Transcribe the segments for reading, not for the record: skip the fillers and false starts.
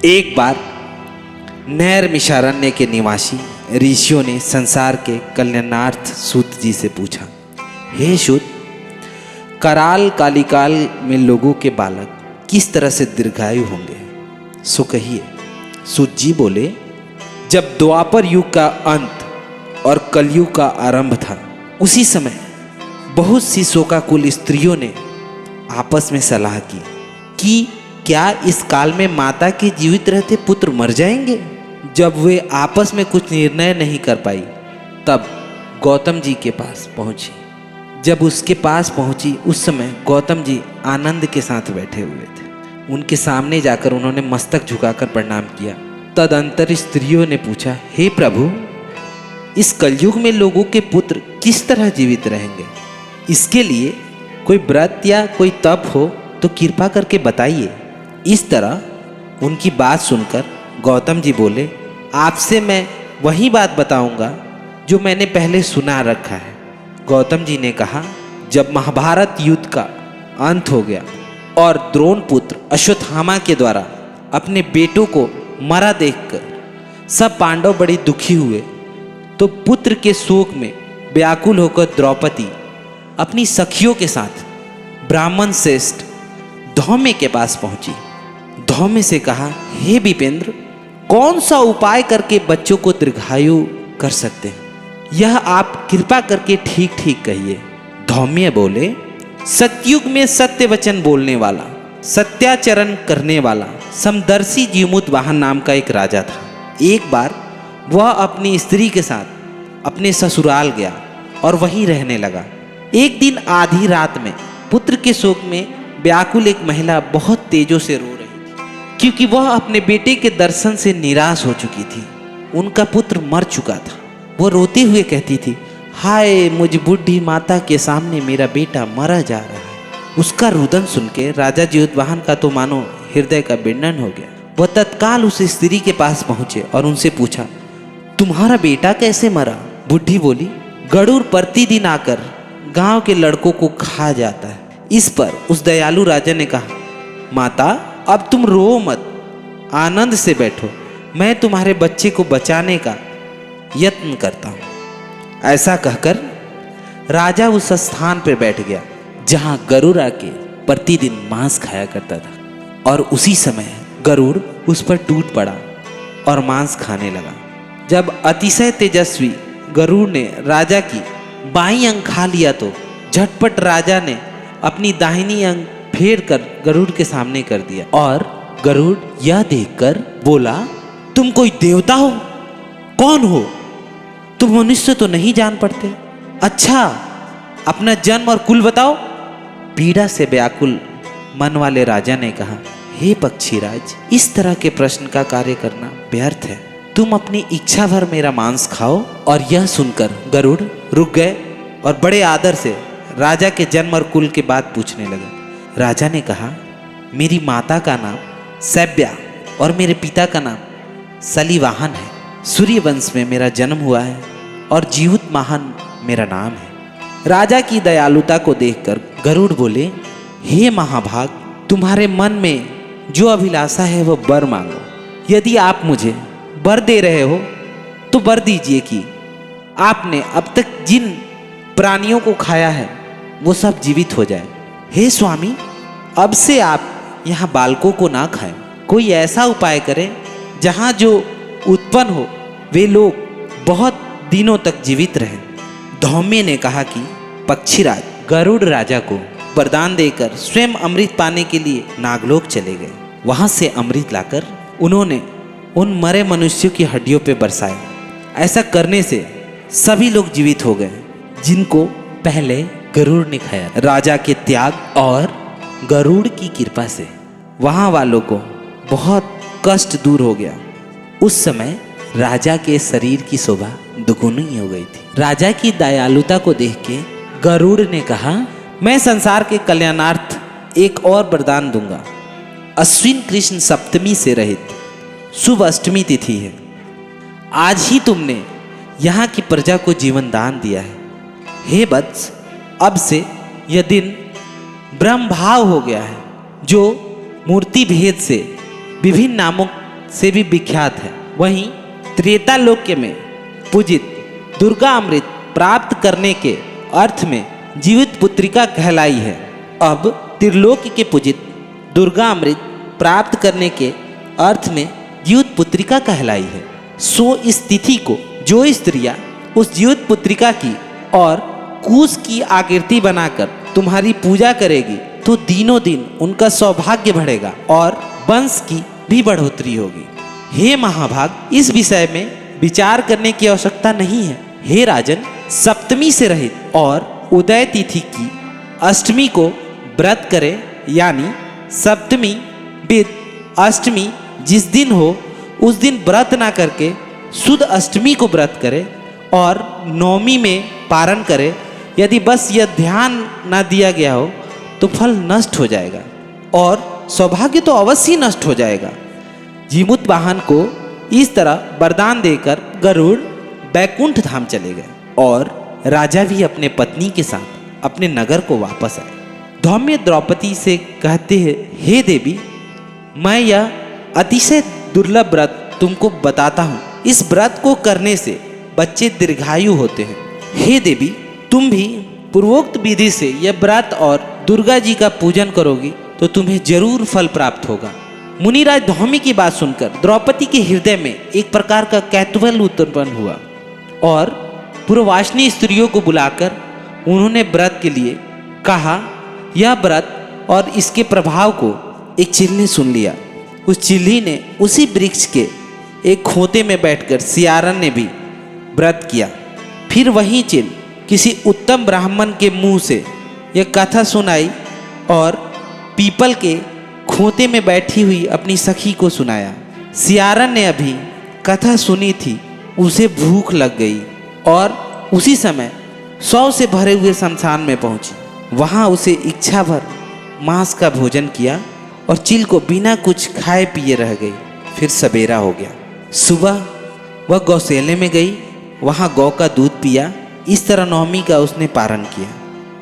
एक बार नैमिषारण्य के निवासी ऋषियों ने संसार के कल्याणार्थ सूत जी से पूछा, हे सूत, कराल कालिकाल में लोगों के बालक किस तरह से दीर्घायु होंगे, सो कहिए। सूत जी बोले, जब द्वापर युग का अंत और कलयुग का आरंभ था, उसी समय बहुत सी शोकाकुल स्त्रियों ने आपस में सलाह की कि क्या इस काल में माता के जीवित रहते पुत्र मर जाएंगे। जब वे आपस में कुछ निर्णय नहीं कर पाई, तब गौतम जी के पास पहुंची। जब उसके पास पहुंची, उस समय गौतम जी आनंद के साथ बैठे हुए थे। उनके सामने जाकर उन्होंने मस्तक झुकाकर प्रणाम किया। तदंतर स्त्रियों ने पूछा, हे प्रभु, इस कलयुग में लोगों के पुत्र किस तरह जीवित रहेंगे? इसके लिए कोई व्रत या कोई तप हो तो कृपा करके बताइए। इस तरह उनकी बात सुनकर गौतम जी बोले, आपसे मैं वही बात बताऊंगा जो मैंने पहले सुना रखा है। गौतम जी ने कहा, जब महाभारत युद्ध का अंत हो गया और द्रोण पुत्र अश्वत्थामा के द्वारा अपने बेटों को मरा देखकर सब पांडव बड़े दुखी हुए, तो पुत्र के शोक में व्याकुल होकर द्रौपदी अपनी सखियों के साथ ब्राह्मण श्रेष्ठ धौम्य के पास पहुंची। धौम्य से कहा, हे विपेंद्र, कौन सा उपाय करके बच्चों को दीर्घायु कर सकते हैं? यह आप कृपा करके ठीक ठीक कहिए। धौम्य बोले, सतयुग में सत्य वचन बोलने वाला, सत्याचरण करने वाला समदर्शी जीमूत वाहन नाम का एक राजा था। एक बार वह अपनी स्त्री के साथ अपने ससुराल गया और वहीं रहने लगा। एक दिन आधी रात में पुत्र के शोक में व्याकुल एक महिला बहुत तेजों से रो रही थी, क्योंकि वह अपने बेटे के दर्शन से निराश हो चुकी थी। उनका पुत्र मर चुका था। वो रोते हुए कहती थी, हाय, मुझ बूढ़ी माता के सामने मेरा बेटा मरा जा रहा है। उसका रुदन सुन के राजा जीवतवाहन का तो मानो हृदय का विंडन हो गया। वह तत्काल उस स्त्री के पास पहुंचे और उनसे पूछा, तुम्हारा बेटा कैसे मरा? बूढ़ी बोली, गरुड़ प्रतिदिन आकर गांव के लड़कों को खा जाता है। इस पर उस दयालु राजा ने कहा, माता, अब तुम रो मत, आनंद से बैठो, मैं तुम्हारे बच्चे को बचाने का यत्न करता हूँ। ऐसा कहकर राजा उस स्थान पर बैठ गया जहाँ गरुड़ आके प्रतिदिन मांस खाया करता था, और उसी समय गरुड़ उस पर टूट पड़ा और मांस खाने लगा। जब अतिशय तेजस्वी गरुड़ ने राजा की बाईं अंग खा लिया, तो झटपट राजा ने अपनी दाहिनी अंग फेर कर गरुड़ के सामने कर दिया, और गरुड़ यह देखकर बोला, तुम कोई देवता हो? कौन हो तुम? मनुष्य तो नहीं जान पड़ते। अच्छा, अपना जन्म और कुल बताओ। पीड़ा से व्याकुल मन वाले राजा ने कहा, हे पक्षीराज, इस तरह के प्रश्न का कार्य करना व्यर्थ है। तुम अपनी इच्छा भर मेरा मांस खाओ। और यह सुनकर गरुड़ रुक गए और बड़े आदर से राजा के जन्म और कुल के बात पूछने लगे। राजा ने कहा, मेरी माता का नाम सैब्या और मेरे पिता का नाम सलीवाहन है। सूर्य वंश में मेरा जन्म हुआ है और जीवतवाहन मेरा नाम है। राजा की दयालुता को देखकर गरुड़ बोले, हे महाभाग, तुम्हारे मन में जो अभिलाषा है वह वर मांगो। यदि आप मुझे वर दे रहे हो तो वर दीजिए कि आपने अब तक जिन प्राणियों को खाया है वो सब जीवित हो जाए। हे स्वामी, अब से आप यहाँ बालकों को ना खाएं। कोई ऐसा उपाय करें जहाँ जो उत्पन्न हो वे लोग बहुत दिनों तक जीवित रहें। धौम्य ने कहा कि पक्षीराज गरुड़ राजा को वरदान देकर स्वयं अमृत पाने के लिए नागलोक चले गए। वहाँ से अमृत लाकर उन्होंने उन मरे मनुष्यों की हड्डियों पर बरसाया। ऐसा करने से सभी लोग जीवित हो गए जिनको पहले गरुड़ ने खाया। राजा के त्याग और गरुड़ की कृपा से वहाँ वालों को बहुत कष्ट दूर हो गया। उस समय राजा के शरीर की शोभा दुगुनी हो गई थी। राजा की दयालुता को देख के गरुड़ ने कहा, मैं संसार के कल्याणार्थ एक और वरदान दूंगा। अश्विन कृष्ण सप्तमी से रहित शुभ अष्टमी तिथि है। आज ही तुमने यहाँ की प्रजा को जीवन दान दिया है। हे वत्स, अब से यह दिन ब्रह्म भाव हो गया है, जो मूर्ति भेद से विभिन्न नामों से भी विख्यात है। वहीं त्रेतालोक्य में पूजित दुर्गा अमृत प्राप्त करने के अर्थ में जीवित पुत्रिका कहलाई है। अब त्रिलोक्य के पूजित दुर्गा अमृत प्राप्त करने के अर्थ में जीवित पुत्रिका कहलाई है। सो इस तिथि को जो स्त्रियां उस जीवित पुत्रिका की और कूस की आकृति बनाकर तुम्हारी पूजा करेगी तो दिनों दिन उनका सौभाग्य बढ़ेगा और वंश की भी बढ़ोतरी होगी। हे महाभाग, इस विषय में विचार करने की आवश्यकता नहीं है। हे राजन, सप्तमी से रहित और उदय तिथि की अष्टमी को व्रत करे, यानी सप्तमी विद अष्टमी जिस दिन हो उस दिन व्रत ना करके शुद्ध अष्टमी को व्रत करे और नवमी में पारण करे। यदि बस यह ध्यान ना दिया गया हो तो फल नष्ट हो जाएगा और सौभाग्य तो अवश्य नष्ट हो जाएगा। जीमूत वाहन को इस तरह वरदान देकर गरुड़ बैकुंठ धाम चले गए और राजा भी अपने पत्नी के साथ अपने नगर को वापस आए। धौम्य द्रौपदी से कहते हैं, हे देवी, मैं यह अतिशय दुर्लभ व्रत तुमको बताता हूँ। इस व्रत को करने से बच्चे दीर्घायु होते हैं। हे देवी, तुम भी पूर्वोक्त विधि से यह व्रत और दुर्गा जी का पूजन करोगी तो तुम्हें जरूर फल प्राप्त होगा। मुनिराज धौम्य की बात सुनकर द्रौपदी के हृदय में एक प्रकार का कौतूहल उत्पन्न हुआ और पूर्ववासिनी स्त्रियों को बुलाकर उन्होंने व्रत के लिए कहा। यह व्रत और इसके प्रभाव को एक चील ने सुन लिया। उस चिल्ली ने उसी वृक्ष के एक खोते में बैठकर सियारन ने भी व्रत किया। फिर वही चिल किसी उत्तम ब्राह्मण के मुंह से यह कथा सुनाई और पीपल के खोते में बैठी हुई अपनी सखी को सुनाया। सियारन ने अभी कथा सुनी थी, उसे भूख लग गई और उसी समय 100 से भरे हुए शमशान में पहुंची। वहां उसे इच्छा भर मांस का भोजन किया और चिल को बिना कुछ खाए पिए रह गई। फिर सवेरा हो गया। सुबह वह गौशाले में गई, वहां गौ का दूध पिया। इस तरह नवमी का उसने पारण किया।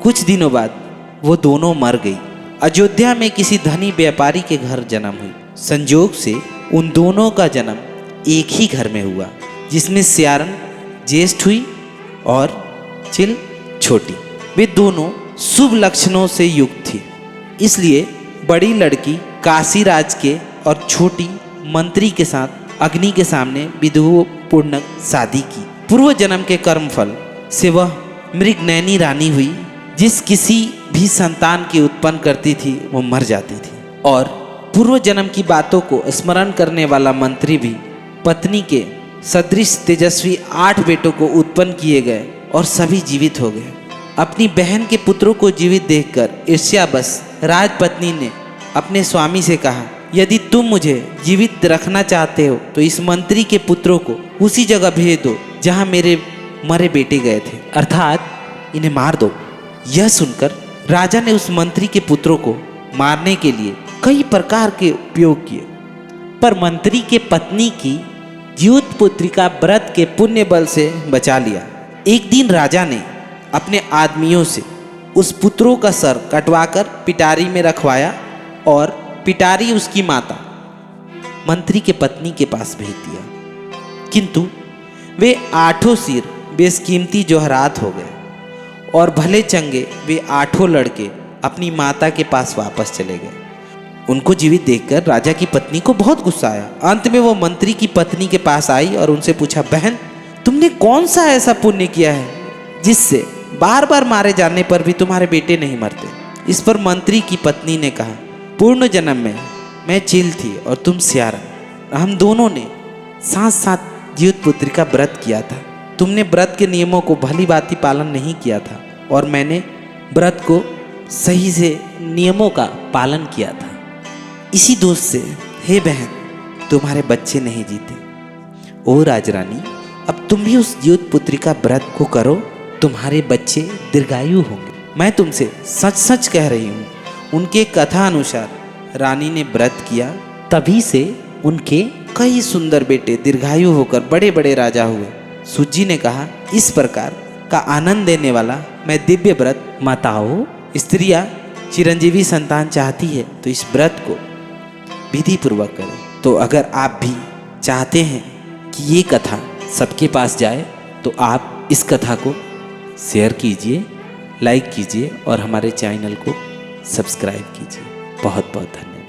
कुछ दिनों बाद वो दोनों मर गई। अयोध्या में किसी धनी व्यापारी के घर जन्म हुई। संजोग से उन दोनों का जन्म एक ही घर में हुआ, जिसमें सियारन ज्येष्ठ हुई और चिल छोटी। वे दोनों शुभ लक्षणों से युक्त थी, इसलिए बड़ी लड़की काशीराज के और छोटी मंत्री के साथ अग्नि के सामने विधिपूर्ण शादी की। पूर्व जन्म के कर्मफल से वह मृगनयनी रानी हुई। जिस किसी भी संतान की उत्पन्न करती थी वो मर जाती थी और पूर्व जन्म की बातों को स्मरण करने वाला मंत्री भी पत्नी के सदृश तेजस्वी 8 बेटों को उत्पन्न किए गए और सभी जीवित हो गए। अपनी बहन के पुत्रों को जीवित देखकर ईर्ष्यावश राजपत्नी ने अपने स्वामी से कहा, यदि तुम मुझे जीवित रखना चाहते हो तो इस मंत्री के पुत्रों को उसी जगह भेज दो जहां मेरे मरे बेटे गए थे, अर्थात इन्हें मार दो। यह सुनकर राजा ने उस मंत्री के पुत्रों को मारने के लिए कई प्रकार के उपयोग किए, पर मंत्री के पत्नी की जीवित पुत्रिका व्रत के पुण्य बल से बचा लिया। एक दिन राजा ने अपने आदमियों से उस पुत्रों का सर कटवाकर पिटारी में रखवाया और पिटारी उसकी माता मंत्री के पत्नी के पास भेज दिया। किंतु वे 8 सिर बेशकीमती जोहरात हो गए और भले चंगे वे 8 लड़के अपनी माता के पास वापस चले गए। उनको जीवित देखकर राजा की पत्नी को बहुत गुस्सा आया। अंत में वो मंत्री की पत्नी के पास आई और उनसे पूछा, बहन, तुमने कौन सा ऐसा पुण्य किया है जिससे बार बार मारे जाने पर भी तुम्हारे बेटे नहीं मरते? इस पर मंत्री की पत्नी ने कहा, पूर्ण जन्म में मैं चिल थी और तुम सियारन। हम दोनों ने साथ साथ जीवित पुत्री का व्रत किया था। तुमने व्रत के नियमों को भली भांति पालन नहीं किया था और मैंने व्रत को सही से नियमों का पालन किया था। इसी दोष से हे बहन, तुम्हारे बच्चे नहीं जीते। ओ राजरानी, अब तुम भी उस जीवित पुत्री का व्रत को करो, तुम्हारे बच्चे दीर्घायु होंगे। मैं तुमसे सच सच कह रही हूँ। उनके कथा अनुसार रानी ने व्रत किया, तभी से उनके कई सुंदर बेटे दीर्घायु होकर बड़े बड़े राजा हुए। सूजी ने कहा, इस प्रकार का आनंद देने वाला मैं दिव्य व्रत, माताओं, स्त्रियां चिरंजीवी संतान चाहती है तो इस व्रत को विधि पूर्वक करें। तो अगर आप भी चाहते हैं कि ये कथा सबके पास जाए तो आप इस कथा को शेयर कीजिए, लाइक कीजिए और हमारे चैनल को सब्सक्राइब कीजिए। बहुत बहुत धन्यवाद।